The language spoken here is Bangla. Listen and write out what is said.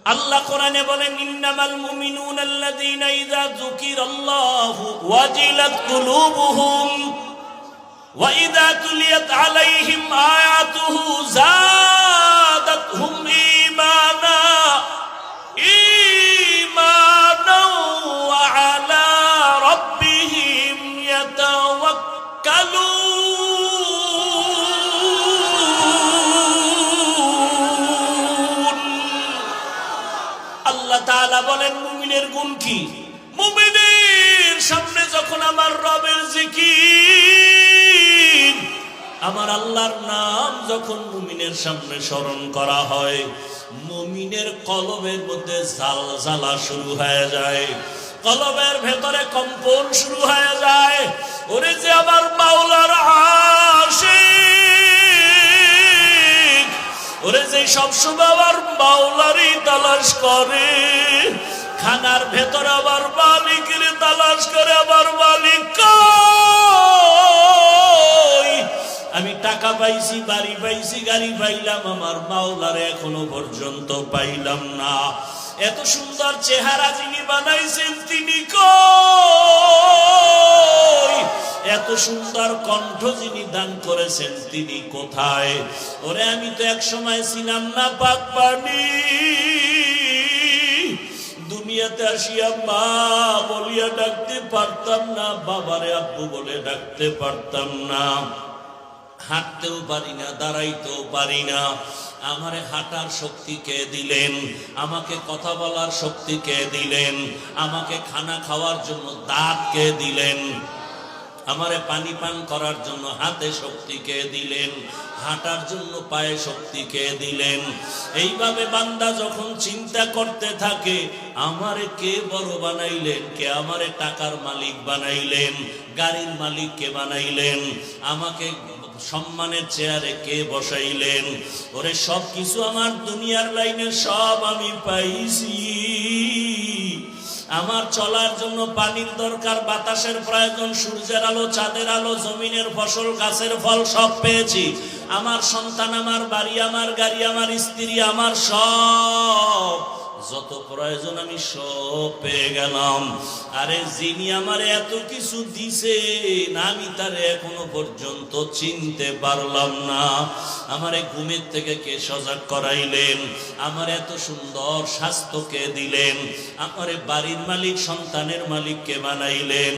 আল্লাহ কোরআনে বলেন ইন্নামাল মুমিনুনা আল্লাযীনা ইযা যুকিরাল্লাহু ওয়াজিলাত কুলুবুহুম ওয়া ইযা তুলিয়াত আলাইহিম আয়াতুহু যাদাতহুম ঈমানা ওয়া আলা রাব্বিহিম ইয়াতাওয়াক্কালুন। আল্লাহ তাআলা বলেন মুমিনের গুণ কি? মুমিনের সামনে যখন আমার রবের জিকির, আমার আল্লাহর নাম যখন মুমিনের সামনে স্মরণ করা হয়, মুমিনের কলবের মধ্যে জালজালা শুরু হয়ে যায়, কলবের ভেতরে কম্পন শুরু হয়ে যায়। ওরে যে আমার মাওলার আশিক, ওরে যে সবসময় আমার মাওলারই তালাশ করে, খানার ভেতরে আবার মালিকের তালাশ করে, আবার মালিক কই? আমি টাকা পাইছি, বাড়ি পাইছি, গাড়ি পাইলাম, আমার মাওলারে এখনো পর্যন্ত পাইলাম না। এত সুন্দর চেহারা যিনি বানাইছেন তিনি কই? এত সুন্দর কণ্ঠ যিনি দান করেছেন তিনি কোথায়? ওরে আমি তো এক সময় ছিলাম না পাক পানি, দুনিয়াতে আসিয়া মা বলিয়া ডাকতে পারতাম না, বাবারে আব্বু বলে ডাকতে পারতাম না, হাঁটতেও পারি না, দাঁড়াইতেও পারি না। আমারে হাঁটার শক্তি কে দিলেন? আমাকে কথা বলার শক্তি কে দিলেন? আমাকে খানা খাওয়ার জন্য দাঁত কে দিলেন? আমারে পানি পান করার জন্য হাতে শক্তি কে দিলেন? হাঁটার জন্য পায়ে শক্তি কে দিলেন? এইভাবে বান্দা যখন চিন্তা করতে থাকে আমারে কে বড় বানাইলেন, কে আমারে টাকার মালিক বানাইলেন, গাড়ির মালিক কে বানাইলেন, আমাকে সম্মানের চেয়ারে কে বসাইলেন, ওরে সব কিছু আমার দুনিয়ার লাইনে সব আমি পাইছি। আমার চলার জন্য পানির দরকার, বাতাসের প্রয়োজন, সূর্যের আলো, চাঁদের আলো, জমিনের ফসল, গাছের ফল সব পেয়েছি। আমার সন্তান, আমার বাড়ি, আমার গাড়ি, আমার স্ত্রী, আমার সব যত প্রয়োজন আমি সব পেয়ে গেলাম। আরে যিনি আমার এত কিছু দিছেন আমি তারে এখনো পর্যন্ত চিনতে পারলাম না। আমারে ঘুমের থেকে কে সজাগ করাইলেন? আমার এত সুন্দর স্বাস্থ্য কে দিলেন? আমারে বাড়ির মালিক, সন্তানের মালিক কে বানাইলেন?